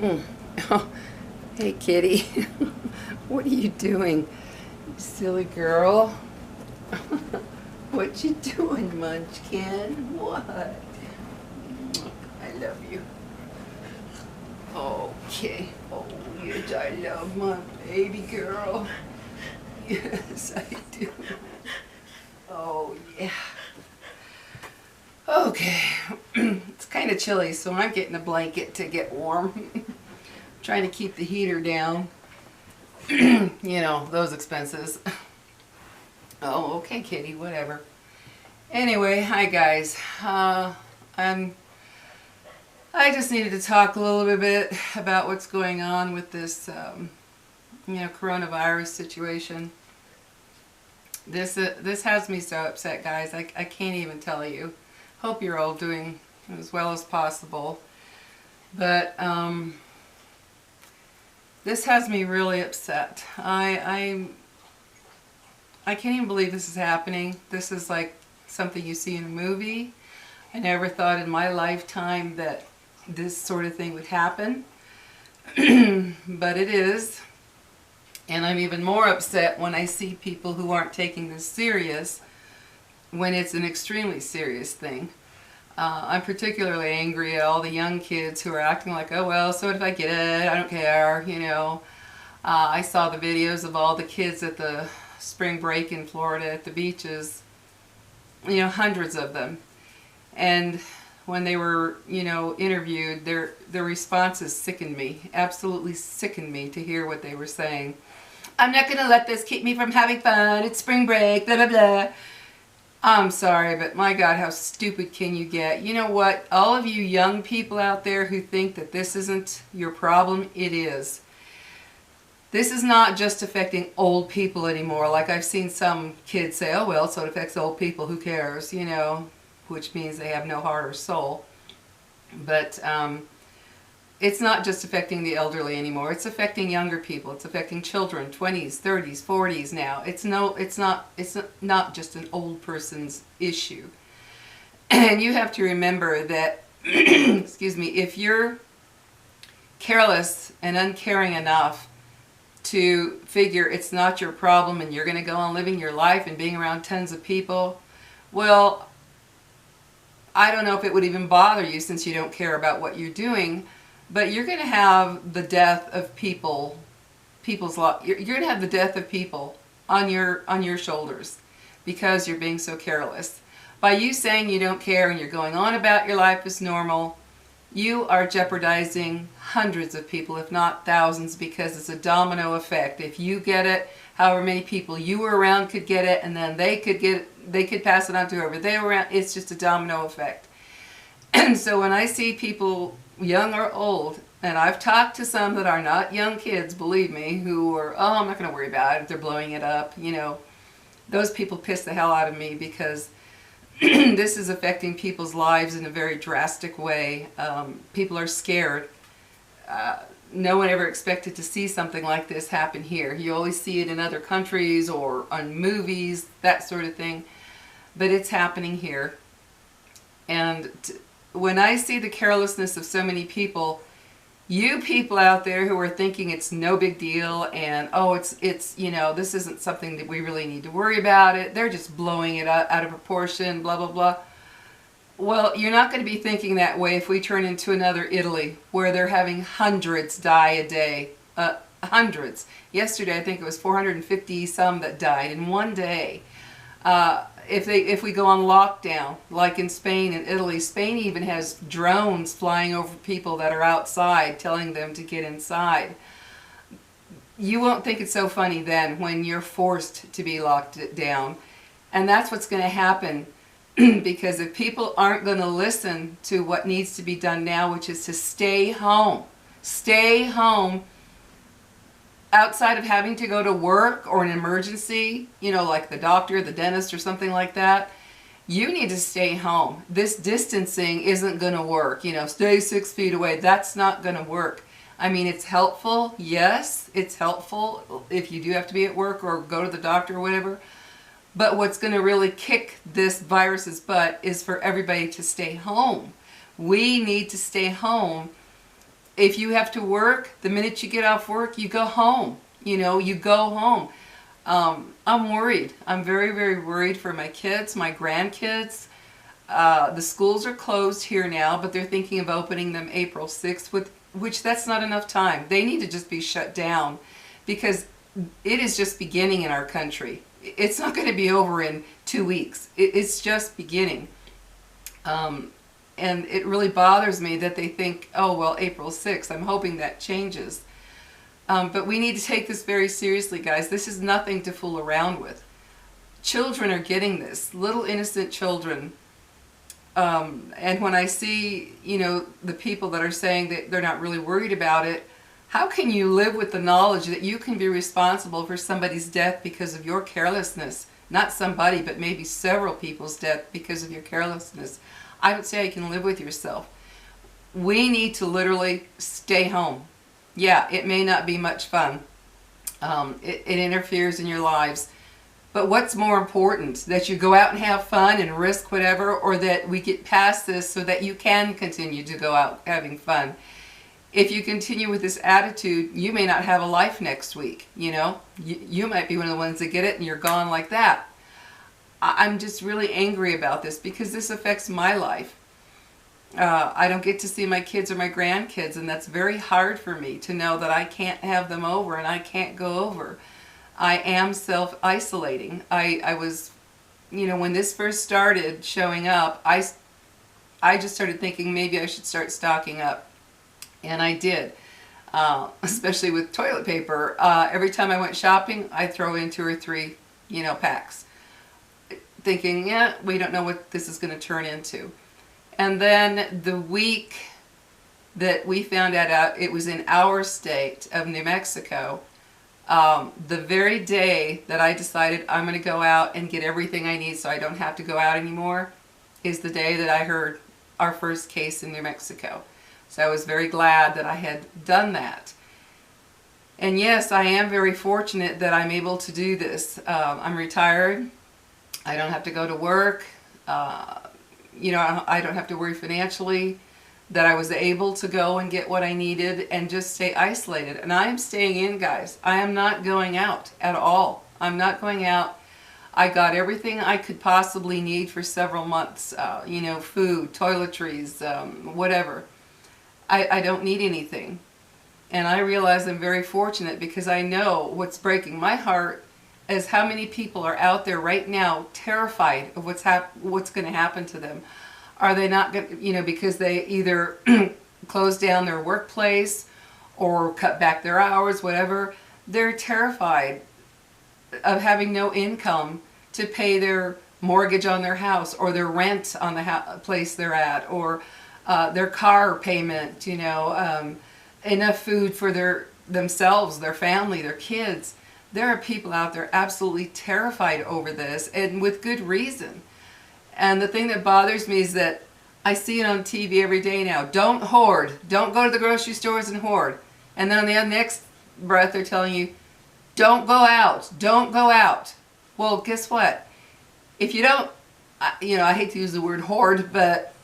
Mm. Oh, hey, kitty. What are you doing, you silly girl? What you doing, Munchkin? What? I love you. Okay. Oh, yes, I love my baby girl. Yes, I do. Oh, yeah. Okay. It's kind of chilly, so I'm getting a blanket to get warm. Trying to keep the heater down. You know, those expenses. Oh, okay, kitty, whatever. Anyway, hi guys. I just needed to talk a little bit about what's going on with this, coronavirus situation. This has me so upset, guys. I can't even tell you. Hope you're all doing as well as possible. But this has me really upset. I can't even believe this is happening. This is like something you see in a movie. I never thought in my lifetime that this sort of thing would happen. But it is. And I'm even more upset when I see people who aren't taking this serious when it's an extremely serious thing. I'm particularly angry at all the young kids who are acting like, oh well, so if I get it, I don't care, you know. I saw the videos of all the kids at the spring break in Florida at the beaches, you know, hundreds of them. And when they were, you know, interviewed, their responses sickened me, absolutely sickened me to hear what they were saying. I'm not going to let this keep me from having fun. It's spring break, blah, blah, blah. I'm sorry, but my God, how stupid can you get? You know what? All of you young people out there who think that this isn't your problem, it is. This is not just affecting old people anymore. Like I've seen some kids say, oh well, so it affects old people, who cares? You know, which means they have no heart or soul. But it's not just affecting the elderly anymore. It's affecting younger people. It's affecting children, 20s, 30s, 40s now. It's not just an old person's issue. And you have to remember that, excuse me, if you're careless and uncaring enough to figure it's not your problem and you're going to go on living your life and being around tons of people, well, I don't know if it would even bother you since you don't care about what you're doing. But you're going to have the death of people's life. You're going to have the death of people on your shoulders because you're being so careless. By you saying you don't care and you're going on about your life as normal, you are jeopardizing hundreds of people, if not thousands, because it's a domino effect. If you get it, however many people you were around could get it, and then they could pass it on to whoever they were around. It's just a domino effect. And so when I see people, young or old, and I've talked to some that are not young kids, believe me, who are, oh, I'm not going to worry about it if they're blowing it up, you know, those people piss the hell out of me because this is affecting people's lives in a very drastic way. People are scared. No one ever expected to see something like this happen here. You always see it in other countries or on movies, that sort of thing, but it's happening here. And when I see the carelessness of so many people, you people out there who are thinking it's no big deal and, oh, it's you know, this isn't something that we really need to worry about it, they're just blowing it out of proportion, blah, blah, blah. Well, you're not going to be thinking that way if we turn into another Italy where they're having hundreds die a day. Hundreds. Yesterday, I think it was 450 some that died in one day. If we go on lockdown, like in Spain and Italy, Spain even has drones flying over people that are outside, telling them to get inside. You won't think it's so funny then when you're forced to be locked down. And that's what's going to happen because if people aren't going to listen to what needs to be done now, which is to stay home outside of having to go to work or an emergency, you know, like the doctor, the dentist, or something like that, you need to stay home. This distancing isn't going to work. You know, stay 6 feet away. That's not going to work. I mean, it's helpful. Yes, it's helpful if you do have to be at work or go to the doctor or whatever. But what's going to really kick this virus's butt is for everybody to stay home. We need to stay home If you have to work, the minute you get off work, you go home. You know, you go home. I'm worried. I'm very, very worried for my kids, my grandkids. The schools are closed here now, but they're thinking of opening them April 6th, which that's not enough time. They need to just be shut down because it is just beginning in our country. It's not going to be over in 2 weeks. It's just beginning. And it really bothers me that they think, oh, well, April 6th. I'm hoping that changes. But we need to take this very seriously, guys. This is nothing to fool around with. Children are getting this, little innocent children. And when I see, you know, the people that are saying that they're not really worried about it, how can you live with the knowledge that you can be responsible for somebody's death because of your carelessness? Not somebody, but maybe several people's death because of your carelessness. I would say I can live with yourself. We need to literally stay home. Yeah, it may not be much fun. It interferes in your lives. But what's more important? That you go out and have fun and risk whatever, or that we get past this so that you can continue to go out having fun? If you continue with this attitude, you may not have a life next week, you know? You might be one of the ones that get it and you're gone like that. I'm just really angry about this because this affects my life. I don't get to see my kids or my grandkids, and that's very hard for me to know that I can't have them over and I can't go over. I am self-isolating. I was, you know, when this first started showing up, I just started thinking maybe I should start stocking up. And I did, especially with toilet paper. Every time I went shopping, I'd throw in 2 or 3, you know, packs, thinking, yeah, we don't know what this is going to turn into. And then the week that we found out it was in our state of New Mexico, the very day that I decided I'm going to go out and get everything I need so I don't have to go out anymore, is the day that I heard our first case in New Mexico. So I was very glad that I had done that. And yes, I am very fortunate that I'm able to do this. I'm retired. I don't have to go to work. You know, I don't have to worry financially. That I was able to go and get what I needed and just stay isolated. And I am staying in, guys. I am not going out at all. I'm not going out. I got everything I could possibly need for several months. You know, food, toiletries, whatever. I don't need anything. And I realize I'm very fortunate because I know what's breaking my heart is how many people are out there right now terrified of what's going to happen to them. Are they not going to, you know, because they either close down their workplace or cut back their hours, whatever. They're terrified of having no income to pay their mortgage on their house or their rent on the place they're at, or their car payment, you know, enough food for themselves, their family, their kids. There are people out there absolutely terrified over this, and with good reason. And the thing that bothers me is that I see it on TV every day now. Don't hoard. Don't go to the grocery stores and hoard. And then on the next breath they're telling you, don't go out. Don't go out. Well, guess what? If you don't, you know, I hate to use the word hoard, but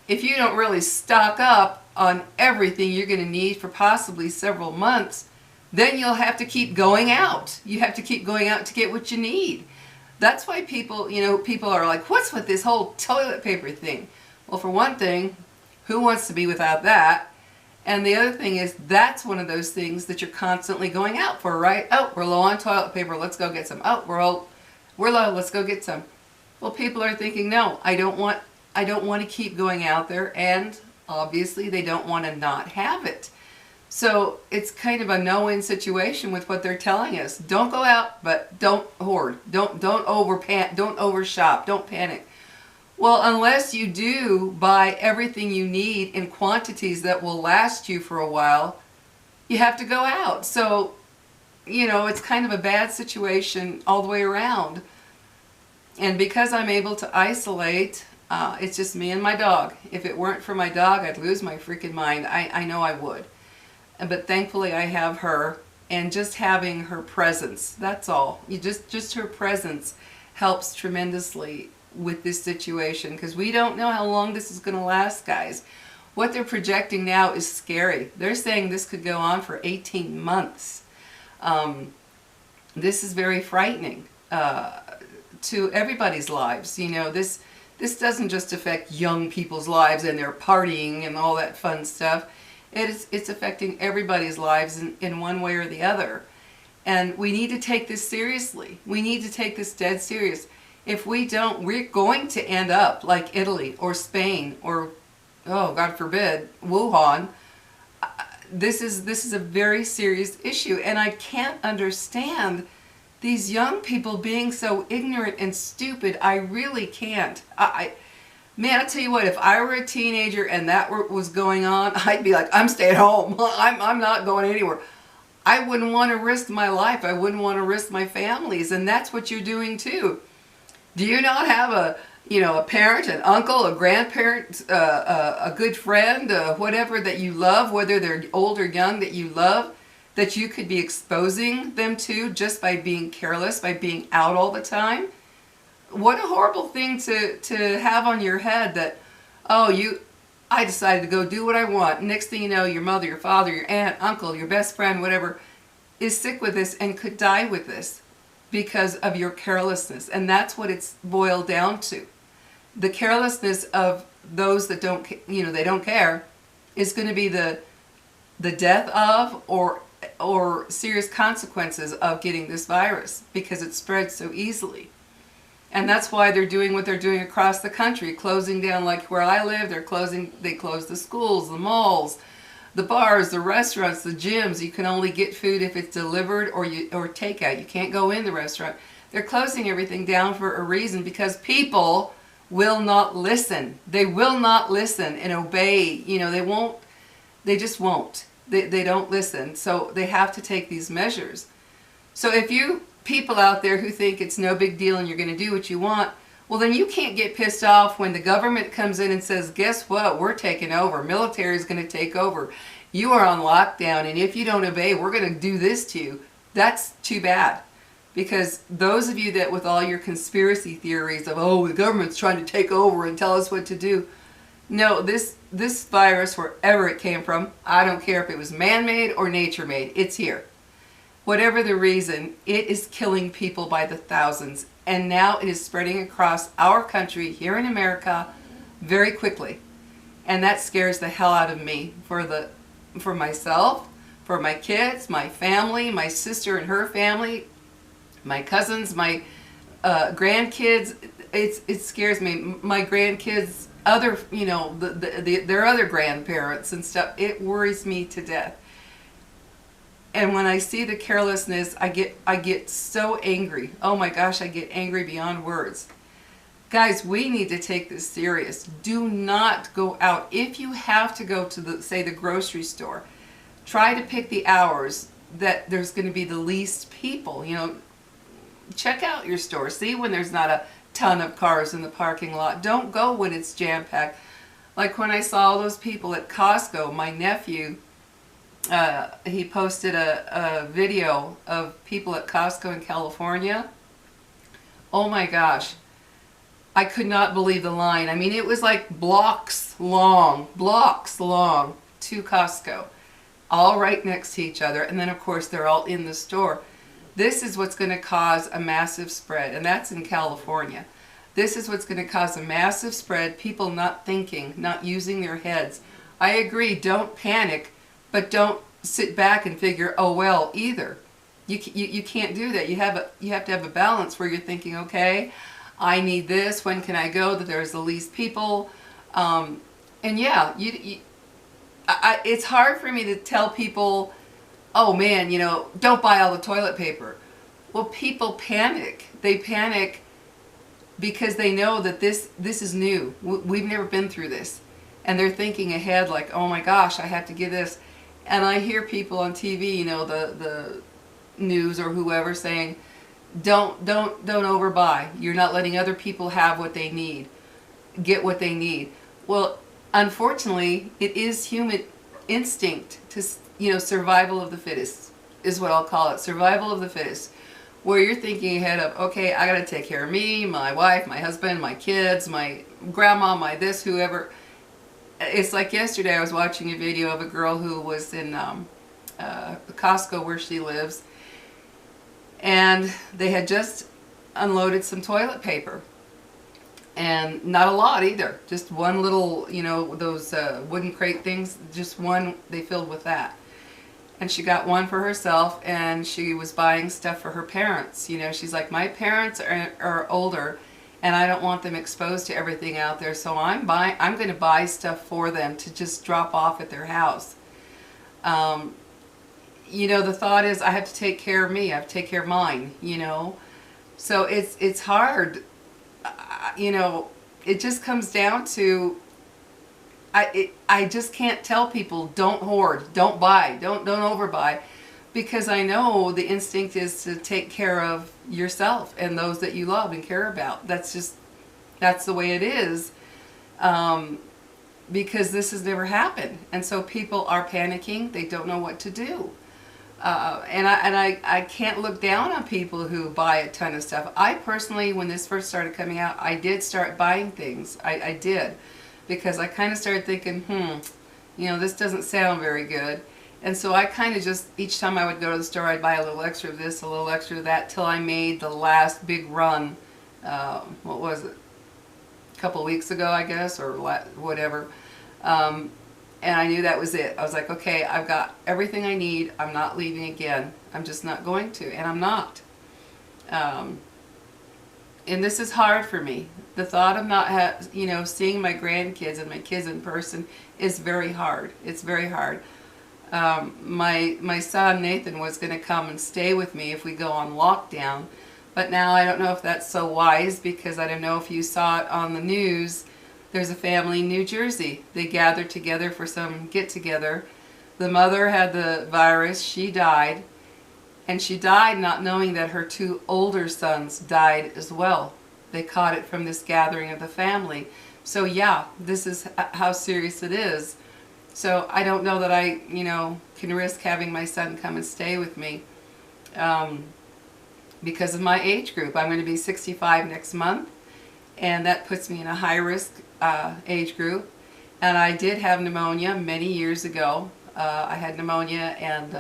if you don't really stock up on everything you're going to need for possibly several months, then you'll have to keep going out. You have to keep going out to get what you need. That's why people, you know, people are like, what's with this whole toilet paper thing? Well, for one thing, who wants to be without that? And the other thing is, that's one of those things that you're constantly going out for, right? Oh, we're low on toilet paper, let's go get some. Oh, we're low, let's go get some. Well, people are thinking, no, I don't want to keep going out there, and obviously they don't want to not have it. So it's kind of a no-win situation with what they're telling us. Don't go out, but don't hoard. Don't overshop. Don't panic. Well, unless you do buy everything you need in quantities that will last you for a while, you have to go out. So, you know, it's kind of a bad situation all the way around. And because I'm able to isolate, it's just me and my dog. If it weren't for my dog, I'd lose my freaking mind. I know I would. But thankfully I have her, and just having her presence, that's all. Just her presence helps tremendously with this situation, because we don't know how long this is going to last, guys. What they're projecting now is scary. They're saying this could go on for 18 months. This is very frightening to everybody's lives. You know, this doesn't just affect young people's lives and their partying and all that fun stuff. It's affecting everybody's lives in one way or the other. And we need to take this seriously. We need to take this dead serious. If we don't, we're going to end up like Italy or Spain or, oh, God forbid, Wuhan. This is a very serious issue, and I can't understand these young people being so ignorant and stupid. I really can't. Man, I tell you what, if I were a teenager and that was going on, I'd be like, I'm staying home. I'm not going anywhere. I wouldn't want to risk my life. I wouldn't want to risk my families, and that's what you're doing too. Do you not have a parent, an uncle, a grandparent, a good friend, whatever that you love, whether they're old or young that you love, that you could be exposing them to just by being careless, by being out all the time? What a horrible thing to have on your head that, oh, I decided to go do what I want. Next thing you know, your mother, your father, your aunt, uncle, your best friend, whatever, is sick with this and could die with this because of your carelessness. And that's what it's boiled down to. The carelessness of those that they don't care is going to be the death of or serious consequences of getting this virus because it spreads so easily. And that's why they're doing what they're doing across the country, closing down. Like where I live, they close the schools, the malls, the bars, the restaurants, the gyms. You can only get food if it's delivered or takeout. You can't go in the restaurant. They're closing everything down for a reason, because people will not listen. They will not listen and obey. They won't. They just won't. They don't listen. So they have to take these measures. So if you people out there who think it's no big deal and you're going to do what you want, well, then you can't get pissed off when the government comes in and says, guess what, we're taking over. Military is going to take over. You are on lockdown, and if you don't obey, we're going to do this to you. That's too bad. Because those of you that with all your conspiracy theories of, oh, the government's trying to take over and tell us what to do. No, this virus, wherever it came from, I don't care if it was man-made or nature-made, it's here. Whatever the reason, it is killing people by the thousands. And now it is spreading across our country here in America very quickly. And that scares the hell out of me for myself, for my kids, my family, my sister and her family, my cousins, my grandkids. It scares me. My grandkids, their other grandparents and stuff. It worries me to death. And when I see the carelessness, I get so angry. Oh my gosh, I get angry beyond words. Guys, we need to take this serious. Do not go out. If you have to go to the grocery store, try to pick the hours that there's going to be the least people. Check out your store. See when there's not a ton of cars in the parking lot. Don't go when it's jam-packed. Like when I saw all those people at Costco, my nephew, he posted a video of people at Costco in California. Oh my gosh. I could not believe the line. I mean, it was like blocks long to Costco, all right next to each other. And then, of course, they're all in the store. This is what's going to cause a massive spread, and that's in California. This is what's going to cause a massive spread, people not thinking, not using their heads. I agree, don't panic, but don't sit back and figure, oh well, either. You can't do that. You have to have a balance where you're thinking, okay, I need this, when can I go that there's the least people? And yeah, it's hard for me to tell people, oh man, don't buy all the toilet paper. Well, people panic. They panic because they know that this is new. We've never been through this. And they're thinking ahead like, oh my gosh, I have to get this. And I hear people on TV, the news or whoever saying, don't overbuy. You're not letting other people have what they need, get what they need. Well, unfortunately, it is human instinct to, survival of the fittest is what I'll call it. Survival of the fittest. Where you're thinking ahead of, okay, I got to take care of me, my wife, my husband, my kids, my grandma, my this, whoever. it's like yesterday I was watching a video of a girl who was in Costco where she lives, and they had just unloaded some toilet paper. And not a lot either, just one little, you know, those wooden crate things, just one they filled with that. And she got one for herself, and she was buying stuff for her parents. You know, she's like, my parents are older, and I don't want them exposed to everything out there, so I'm going to buy stuff for them to just drop off at their house. You know, the thought is, I have to take care of me. I have to take care of mine. You know, so it's hard. You know, it just comes down to, I just can't tell people, don't hoard, don't buy, don't overbuy, because I know the instinct is to take care of yourself and those that you love and care about. That's the way it is, because this has never happened, and so people are panicking. They don't know what to do. And I can't look down on people who buy a ton of stuff. I personally, when this first started coming out, I did start buying things. I did, because I kind of started thinking, you know, this doesn't sound very good. And so I kind of just, each time I would go to the store, I'd buy a little extra of this, a little extra of that, till I made the last big run, what was it, a couple weeks ago, I guess, or whatever. And I knew that was it. I was like, okay, I've got everything I need. I'm not leaving again. I'm just not going to, and I'm not. And this is hard for me. The thought of not, you know, seeing my grandkids and my kids in person is very hard. It's very hard. My son Nathan was going to come and stay with me if we go on lockdown, but now I don't know if that's so wise, because I don't know if you saw it on the news. There's a family in New Jersey. They gathered together for some get-together. The mother had the virus. She died. And she died not knowing that her two older sons died as well. They caught it from this gathering of the family. So yeah, this is how serious it is. So I don't know that I, you know, can risk having my son come and stay with me, because of my age group. I'm going to be 65 next month, and that puts me in a high-risk age group. And I did have pneumonia many years ago. I had pneumonia, and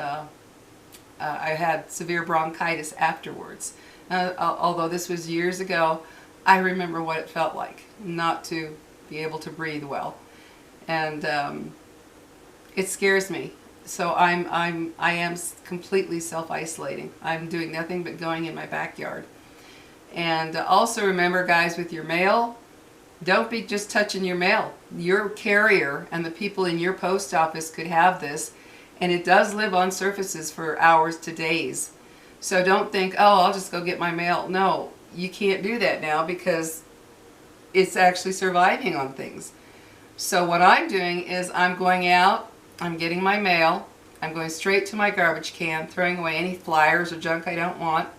I had severe bronchitis afterwards. Although this was years ago, I remember what it felt like not to be able to breathe well, and it scares me. So I am completely self-isolating. I'm doing nothing but going in my backyard. And also remember, guys, with your mail, don't be just touching your mail. Your carrier and the people in your post office could have this, and it does live on surfaces for hours to days. So don't think, oh, I'll just go get my mail. No, you can't do that now, because it's actually surviving on things. So what I'm doing is I'm going out, I'm getting my mail, I'm going straight to my garbage can, throwing away any flyers or junk I don't want,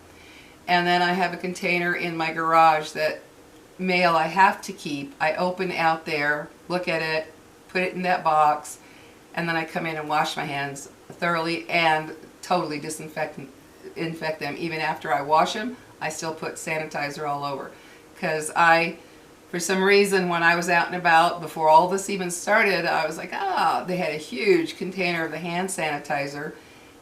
and then I have a container in my garage that mail I have to keep. I open out there, look at it, put it in that box, and then I come in and wash my hands thoroughly and totally infect them. Even after I wash them, I still put sanitizer all over, because for some reason, when I was out and about before all this even started, I was like, they had a huge container of the hand sanitizer,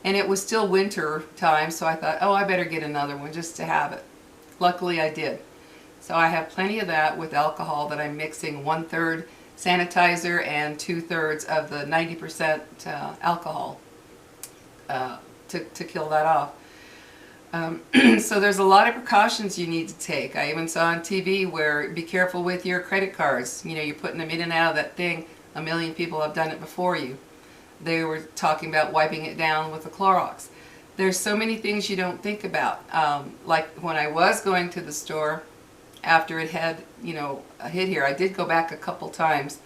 and it was still winter time, so I thought, oh, I better get another one just to have it. Luckily I did. So I have plenty of that with alcohol that I'm mixing 1/3 sanitizer and 2/3 of the 90% alcohol to kill that off. So there's a lot of precautions you need to take. I even saw on TV where, be careful with your credit cards. You know, you're putting them in and out of that thing. A million people have done it before you. They were talking about wiping it down with the Clorox. There's so many things you don't think about. Like when I was going to the store, after it had, you know, hit here, I did go back a couple times.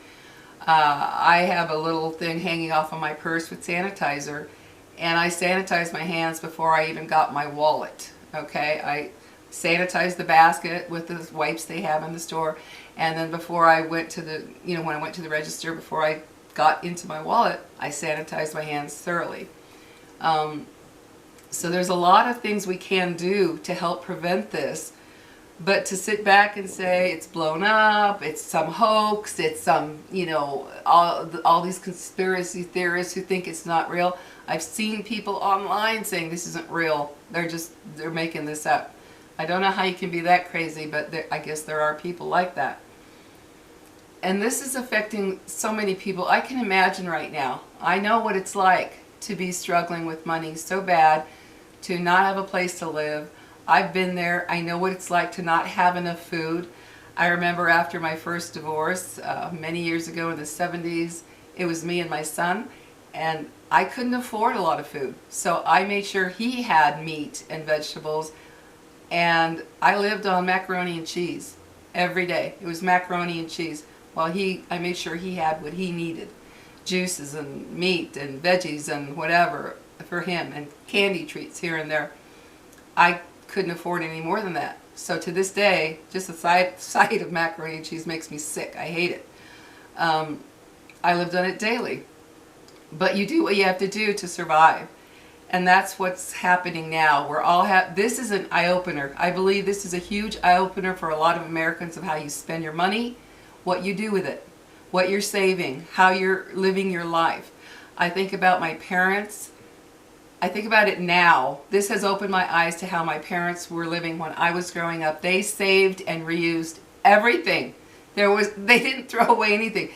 I have a little thing hanging off of my purse with sanitizer, and I sanitized my hands before I even got my wallet. Okay, I sanitized the basket with the wipes they have in the store, and then before I went to the, you know, when I went to the register, before I got into my wallet, I sanitized my hands thoroughly. So there's a lot of things we can do to help prevent this. But to sit back and say it's blown up, it's some hoax, it's some, all these conspiracy theorists who think it's not real. I've seen people online saying this isn't real. They're making this up. I don't know how you can be that crazy, but I guess there are people like that. And this is affecting so many people. I can imagine right now. I know what it's like to be struggling with money so bad, to not have a place to live. I've been there. I know what it's like to not have enough food. I remember after my first divorce, many years ago in the 70s, it was me and my son, and I couldn't afford a lot of food. So I made sure he had meat and vegetables, and I lived on macaroni and cheese every day. It was macaroni and cheese. While I made sure he had what he needed. Juices and meat and veggies and whatever for him, and candy treats here and there. I couldn't afford any more than that. So to this day, just the sight of macaroni and cheese makes me sick. I hate it. I lived on it daily. But you do what you have to do to survive. And that's what's happening now. This is an eye-opener. I believe this is a huge eye-opener for a lot of Americans of how you spend your money, what you do with it, what you're saving, how you're living your life. I think about my parents. I think about it now. This has opened my eyes to how my parents were living when I was growing up. They saved and reused everything. They didn't throw away anything.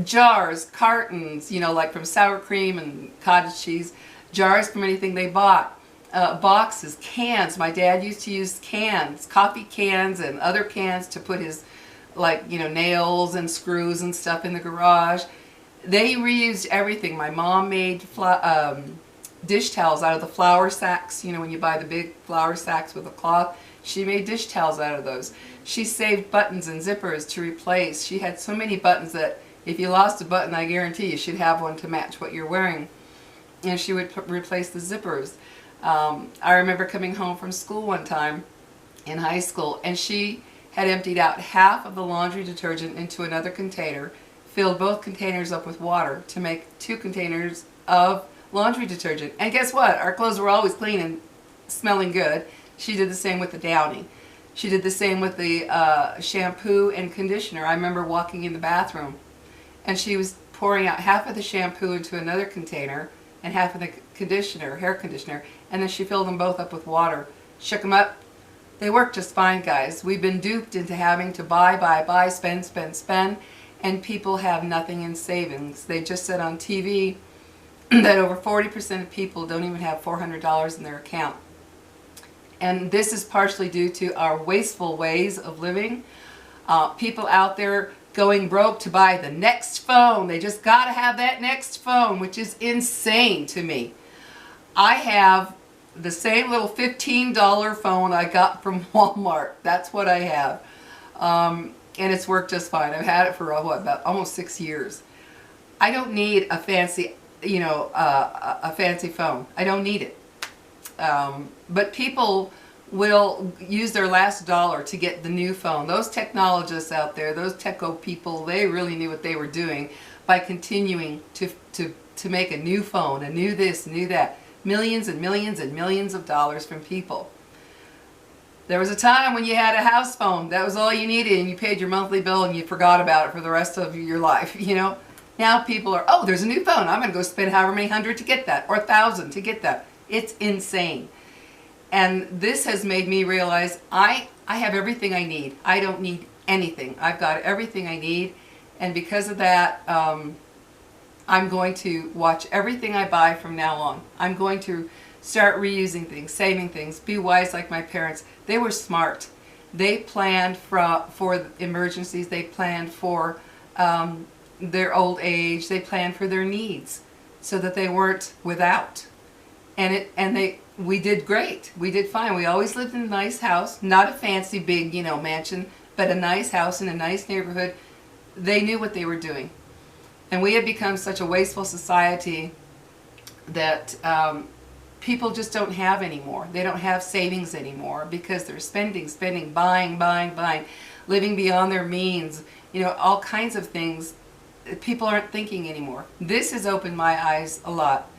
Jars, cartons, like from sour cream and cottage cheese, jars from anything they bought, boxes, cans. My dad used to use cans, coffee cans and other cans to put his nails and screws and stuff in the garage. They reused everything. My mom made dish towels out of the flour sacks. When you buy the big flour sacks with a cloth, she made dish towels out of those. She saved buttons and zippers to replace. She had so many buttons that if you lost a button, I guarantee you should have one to match what you're wearing. And she would replace the zippers. I remember coming home from school one time in high school, and she had emptied out half of the laundry detergent into another container, filled both containers up with water to make 2 containers of laundry detergent. And guess what? Our clothes were always clean and smelling good. She did the same with the Downy. She did the same with the shampoo and conditioner. I remember walking in the bathroom, and she was pouring out half of the shampoo into another container and half of the conditioner, hair conditioner, and then she filled them both up with water, shook them up. They work just fine, guys. We've been duped into having to buy, spend, and people have nothing in savings. They just said on TV that over 40% of people don't even have $400 in their account. And this is partially due to our wasteful ways of living. People out there going broke to buy the next phone. They just got to have that next phone, which is insane to me. I have the same little $15 phone I got from Walmart. That's what I have. And it's worked just fine. I've had it for about almost 6 years. I don't need a fancy, a fancy phone. I don't need it. But people will use their last dollar to get the new phone. Those technologists out there, those techo people, they really knew what they were doing by continuing to make a new phone, a new this, a new that. Millions and millions and millions of dollars from people. There was a time when you had a house phone. That was all you needed, and you paid your monthly bill and you forgot about it for the rest of your life, Now people are, oh, there's a new phone. I'm going to go spend however many hundred to get that, or 1,000 to get that. It's insane. And this has made me realize I have everything I need. I don't need anything. I've got everything I need. And because of that, I'm going to watch everything I buy from now on. I'm going to start reusing things, saving things, be wise like my parents. They were smart. They planned for emergencies. They planned for their old age. They planned for their needs so that they weren't without. We did great. We did fine. We always lived in a nice house, not a fancy big, mansion, but a nice house in a nice neighborhood. They knew what they were doing. And we have become such a wasteful society that people just don't have anymore. They don't have savings anymore because they're spending, buying, living beyond their means, all kinds of things. People aren't thinking anymore. This has opened my eyes a lot.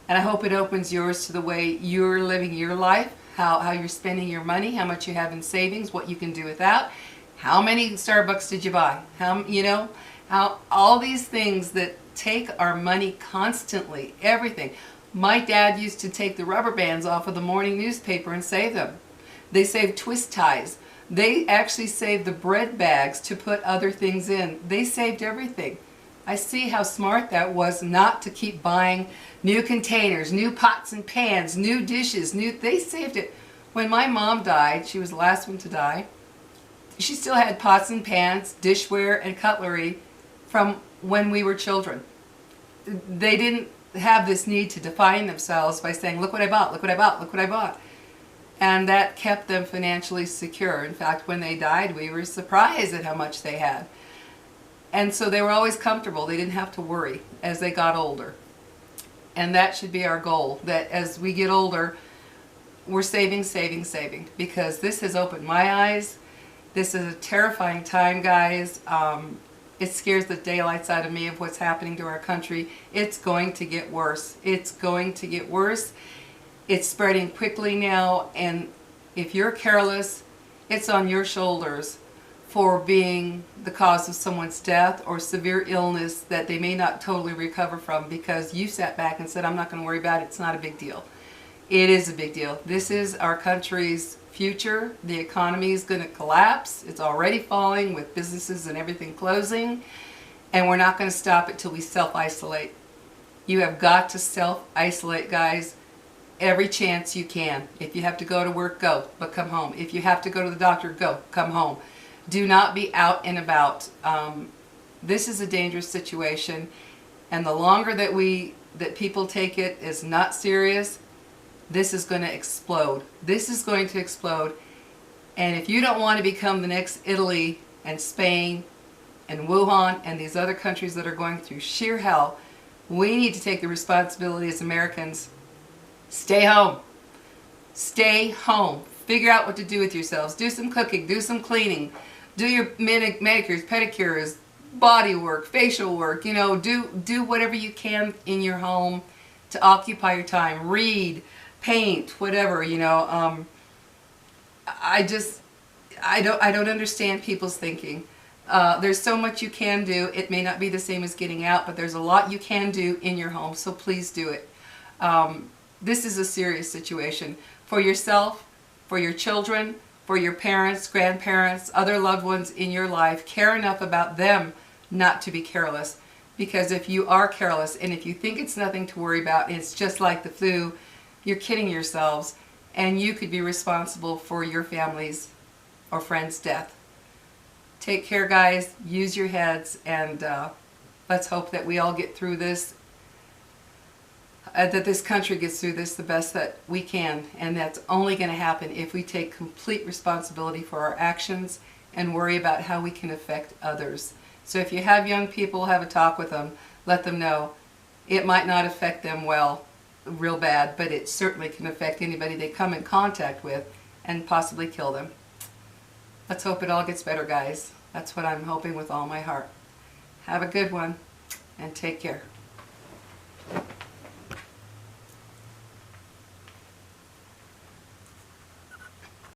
And I hope it opens yours to the way you're living your life, how you're spending your money, how much you have in savings, what you can do without, how many Starbucks did you buy, how all these things that take our money constantly, everything. My dad used to take the rubber bands off of the morning newspaper and save them. They saved twist ties. They actually saved the bread bags to put other things in. They saved everything. I see how smart that was, not to keep buying new containers, new pots and pans, new dishes, they saved it. When my mom died, she was the last one to die, she still had pots and pans, dishware, and cutlery from when we were children. They didn't have this need to define themselves by saying, look what I bought, look what I bought, look what I bought. And that kept them financially secure. In fact, when they died, we were surprised at how much they had. And so they were always comfortable. They didn't have to worry as they got older. And that should be our goal, that as we get older, we're saving, saving, saving. Because this has opened my eyes. This is a terrifying time, guys. It scares the daylights out of me of what's happening to our country. It's going to get worse. It's going to get worse. It's spreading quickly now, and if you're careless, it's on your shoulders for being the cause of someone's death or severe illness that they may not totally recover from because you sat back and said, I'm not going to worry about it. It's not a big deal. It is a big deal. This is our country's future. The economy is going to collapse. It's already falling with businesses and everything closing, and we're not going to stop it till we self-isolate. You have got to self-isolate, guys, every chance you can. If you have to go to work, go, but come home. If you have to go to the doctor, go, come home. Do not be out and about. This is a dangerous situation, and the longer that people take it as not serious, this is going to explode. This is going to explode, and if you don't want to become the next Italy and Spain and Wuhan and these other countries that are going through sheer hell, we need to take the responsibility as Americans. Stay home. Stay home. Figure out what to do with yourselves. Do some cooking. Do some cleaning. Do your manicures, pedicures, body work, facial work. Do whatever you can in your home to occupy your time. Read, paint, whatever. I don't understand people's thinking. There's so much you can do. It may not be the same as getting out, but there's a lot you can do in your home. So please do it. This is a serious situation for yourself, for your children, for your parents, grandparents, other loved ones in your life. Care enough about them not to be careless. Because if you are careless and if you think it's nothing to worry about, and it's just like the flu, you're kidding yourselves, and you could be responsible for your family's or friend's death. Take care, guys. Use your heads, and let's hope that we all get through this. That this country gets through this the best that we can, and that's only going to happen if we take complete responsibility for our actions and worry about how we can affect others. So if you have young people, have a talk with them. Let them know it might not affect them real bad, but it certainly can affect anybody they come in contact with and possibly kill them. Let's hope it all gets better, guys. That's what I'm hoping with all my heart. Have a good one, and take care.